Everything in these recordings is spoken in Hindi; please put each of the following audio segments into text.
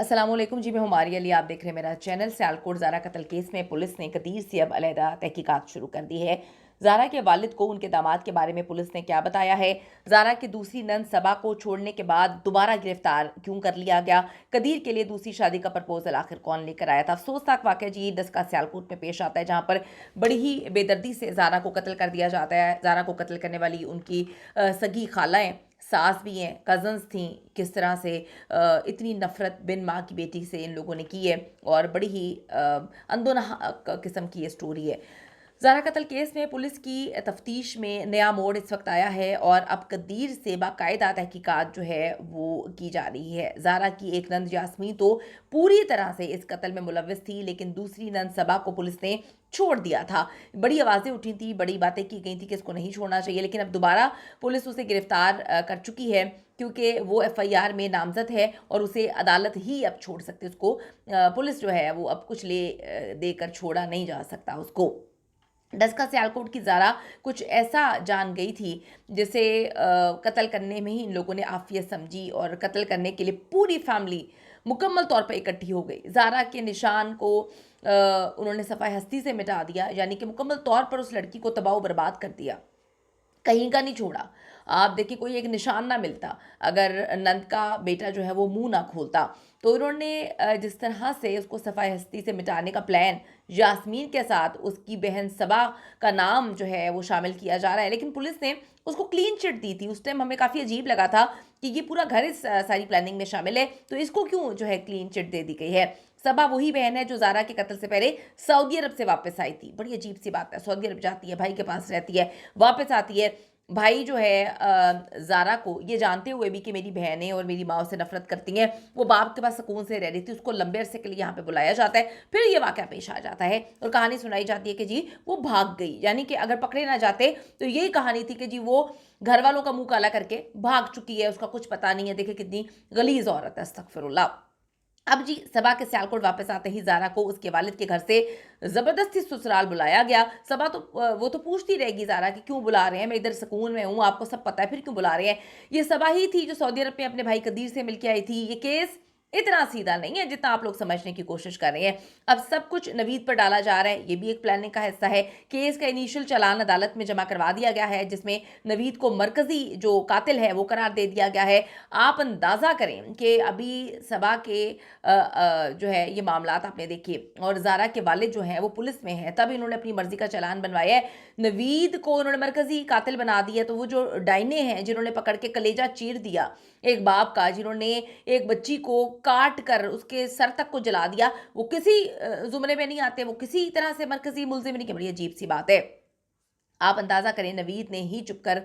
अस्सलामुअलैकुम जी, मैं हूं मारिया अली। आप देख रहे हैं मेरा चैनल। सियालकोट ज़ारा कत्ल केस में पुलिस ने कदीर से अब अलहदा तहकीकात शुरू कर दी है। ज़ारा के वालिद को उनके दामाद के बारे में पुलिस ने क्या बताया है, ज़ारा की दूसरी नंद सबा को छोड़ने के बाद दोबारा गिरफ्तार क्यों कर लिया गया, कदीर के लिए दूसरी शादी का प्रपोजल आखिर कौन लेकर आया था। अफसोसनाक वाक़या जी दस्का सियालकोट में पेश आता है, जहाँ पर बड़ी ही बेदर्दी से ज़ारा को कत्ल कर दिया जाता है। ज़ारा को कत्ल करने वाली उनकी सगी खालाएँ, सास भी हैं, कज़न्स थीं। किस तरह से इतनी नफ़रत बिन माँ की बेटी से इन लोगों ने की है और बड़ी ही अनदोनहा किस्म की ये स्टोरी है। ज़ारा कत्ल केस में पुलिस की तफ्तीश में नया मोड़ इस वक्त आया है और अब कदीर से बाकायदा तहकीकात जो है वो की जा रही है। ज़ारा की एक नंद यास्मीन तो पूरी तरह से इस कत्ल में मुलव्विस थी, लेकिन दूसरी नंद सबा को पुलिस ने छोड़ दिया था। बड़ी आवाज़ें उठी थी, बड़ी बातें की गई थी कि इसको नहीं छोड़ना चाहिए, लेकिन अब दोबारा पुलिस उसे गिरफ्तार कर चुकी है, क्योंकि वो एफआईआर में नामजद है और उसे अदालत ही अब छोड़ सकती है। उसको पुलिस जो है वो अब कुछ ले देकर छोड़ा नहीं जा सकता उसको। डस्का सियालकोट की ज़ारा कुछ ऐसा जान गई थी जिसे कत्ल करने में ही इन लोगों ने आफियत समझी और कत्ल करने के लिए पूरी फैमिली मुकम्मल तौर पर इकट्ठी हो गई। ज़ारा के निशान को उन्होंने सफ़ाए हस्ती से मिटा दिया, यानी कि मुकम्मल तौर पर उस लड़की को तबाह बर्बाद कर दिया, कहीं का नहीं छोड़ा। आप देखिए कोई एक निशान ना मिलता अगर नंद का बेटा जो है वो मुंह ना खोलता। तो इन्होंने जिस तरह से उसको सफ़ाई हस्ती से मिटाने का प्लान, यास्मीन के साथ उसकी बहन सबा का नाम जो है वो शामिल किया जा रहा है, लेकिन पुलिस ने उसको क्लीन चिट दी थी। उस टाइम हमें काफ़ी अजीब लगा था कि ये पूरा घर इस सारी प्लानिंग में शामिल है, तो इसको क्यों जो है क्लीन चिट दे दी गई है। सबा वही बहन है जो ज़ारा के कत्ल से पहले सऊदी अरब से वापस आई थी। बड़ी अजीब सी बात है, सऊदी अरब जाती है, भाई के पास रहती है, वापस आती है। भाई जो है ज़ारा को ये जानते हुए भी कि मेरी बहनें और मेरी माँ उससे नफरत करती हैं, वो बाप के पास सुकून से रह रही थी, उसको लंबे अरसे के लिए यहाँ पे बुलाया जाता है। फिर ये वाक़या पेश आ जाता है और कहानी सुनाई जाती है कि जी वो भाग गई, यानी कि अगर पकड़े ना जाते तो यही कहानी थी कि जी वो घर वालों का मुंह काला करके भाग चुकी है, उसका कुछ पता नहीं है। देखिए कितनी गलीज़ औरत है, अस्तगफिरुल्लाह। अब जी सबा के सियालकोट वापस आते ही ज़ारा को उसके वालिद के घर से ज़बरदस्ती ससुराल बुलाया गया। सबा तो वो तो पूछती रहेगी ज़ारा कि क्यों बुला रहे हैं, मैं इधर सुकून में हूँ, आपको सब पता है, फिर क्यों बुला रहे हैं। ये सबा ही थी जो सऊदी अरब में अपने भाई कदीर से मिल के आई थी। ये केस इतना सीधा नहीं है जितना आप लोग समझने की कोशिश कर रहे हैं। अब सब कुछ नवीद पर डाला जा रहा है, ये भी एक प्लानिंग का हिस्सा है। केस का इनिशियल चालान अदालत में जमा करवा दिया गया है, जिसमें नवीद को मरकजी जो कातिल है वो करार दे दिया गया है। आप अंदाज़ा करें कि अभी सबा के जो है ये मामलात आपने देखे और ज़ारा के वालिद जो हैं वो पुलिस में हैं, तब इन्होंने अपनी मर्जी का चालान बनवाया है। नवीद को उन्होंने मरकजी कातिल बना दिया, तो वो जो डाइने हैं जिन्होंने पकड़ के कलेजा चीर दिया एक बाप का, जिन्होंने एक बच्ची को काट कर उसके सर तक को जला दिया, वो किसी जुमरे में नहीं आते, वो किसी तरह से मरकजी मुलजिम नहीं। कि बड़ी अजीब सी बात है। आप अंदाज़ा करें, नवीद ने ही चुपकर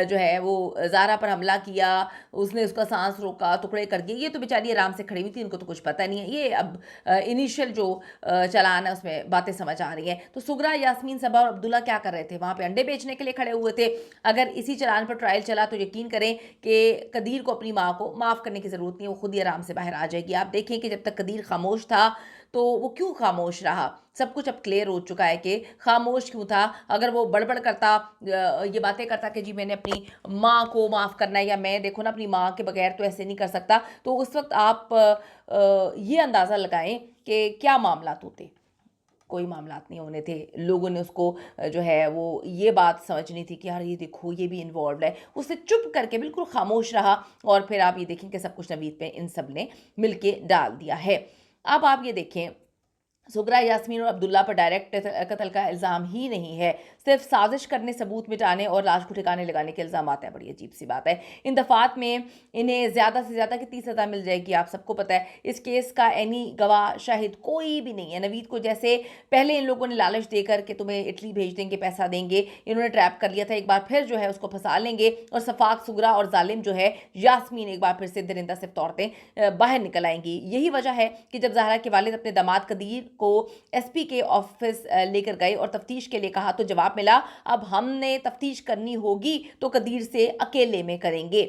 जो है वो ज़ारा पर हमला किया, उसने उसका सांस रोका, टुकड़े कर दिए। ये तो बेचारी आराम से खड़ी हुई थी, इनको तो कुछ पता नहीं है। ये अब इनिशियल जो चालान है उसमें बातें समझ आ रही हैं। तो सुगरा, यास्मीन, सबा और अब्दुल्ला क्या कर रहे थे? वहाँ पे अंडे बेचने के लिए खड़े हुए थे। अगर इसी चालान पर ट्रायल चला तो यकीन करें कि कदीर को अपनी माँ को माफ़ करने की ज़रूरत नहीं है, वो खुद ही आराम से बाहर आ जाएगी। आप देखें कि जब तक कदीर खामोश था तो वो क्यों खामोश रहा। सब कुछ अब क्लियर हो चुका है कि खामोश क्यों था। अगर वो बड़बड़ करता, ये बातें करता कि जी मैंने अपनी माँ को माफ़ करना है, या मैं देखो ना अपनी माँ के बगैर तो ऐसे नहीं कर सकता, तो उस वक्त आप ये अंदाज़ा लगाएं कि क्या मामलात होते। कोई मामलात नहीं होने थे। लोगों ने उसको जो है वो ये बात समझनी थी कि यार ये देखो ये भी इन्वॉल्व है। उससे चुप करके बिल्कुल खामोश रहा और फिर आप ये देखें कि सब कुछ नवीद पे इन सब ने मिलके डाल दिया है। अब आप ये देखें, सुगरा, यास्मीन और अब्दुल्ला पर डायरेक्ट कत्ल का इल्ज़ाम ही नहीं है, सिर्फ साजिश करने, सबूत मिटाने और लाश को ठिकाने लगाने के इल्ज़ाम आते हैं। बड़ी अजीब सी बात है। इन दफ़ात में इन्हें ज़्यादा से ज़्यादा कितनी सज़ा मिल जाएगी आप सबको पता है। इस केस का एनी गवाह शाहिद कोई भी नहीं है। नवीद को जैसे पहले इन लोगों ने लालच देकर कि तुम्हें इटली भेज देंगे, पैसा देंगे, इन्होंने ट्रैप कर लिया था, एक बार फिर जो है उसको फंसा लेंगे और सफाक, सुगरा और जालिम जो है यास्मीन एक बार फिर से दरिंदा सिर्फ औरतें बाहर निकल आएंगी। यही वजह है कि जब ज़हरा के वालिद अपने दामाद कदीर को एसपी के ऑफिस लेकर गए और तफ्तीश के लिए कहा, तो जवाब मिला अब हमने तफ्तीश करनी होगी तो कदीर से अकेले में करेंगे।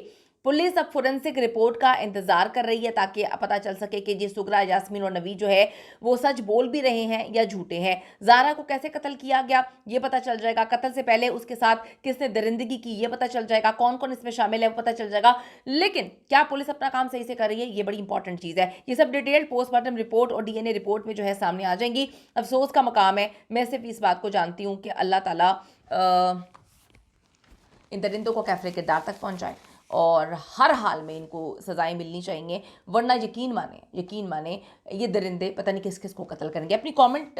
पुलिस अब फोरेंसिक रिपोर्ट का इंतजार कर रही है ताकि पता चल सके कि जी सुगरा, यास्मीन और नवीद जो है वो सच बोल भी रहे हैं या झूठे हैं। ज़ारा को कैसे कत्ल किया गया ये पता चल जाएगा, कत्ल से पहले उसके साथ किसने दरिंदगी की ये पता चल जाएगा, कौन कौन इसमें शामिल है वो पता चल जाएगा। लेकिन क्या पुलिस अपना काम सही से कर रही है ये बड़ी इंपॉर्टेंट चीज़ है। ये सब डिटेल्ड पोस्टमार्टम रिपोर्ट और डीएनए रिपोर्ट में जो है सामने आ जाएंगी। अफसोस का मकाम है, मैं सिर्फ इस बात को जानती हूँ कि अल्लाह ताला इन दरिंदों को कैफरे किरदार तक पहुंचाए और हर हाल में इनको सजाएं मिलनी चाहिए, वरना यकीन माने ये दरिंदे पता नहीं किस किस को कत्ल करेंगे। अपनी कमेंट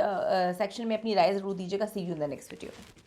सेक्शन में अपनी राय ज़रूर दीजिएगा। See you in the next video.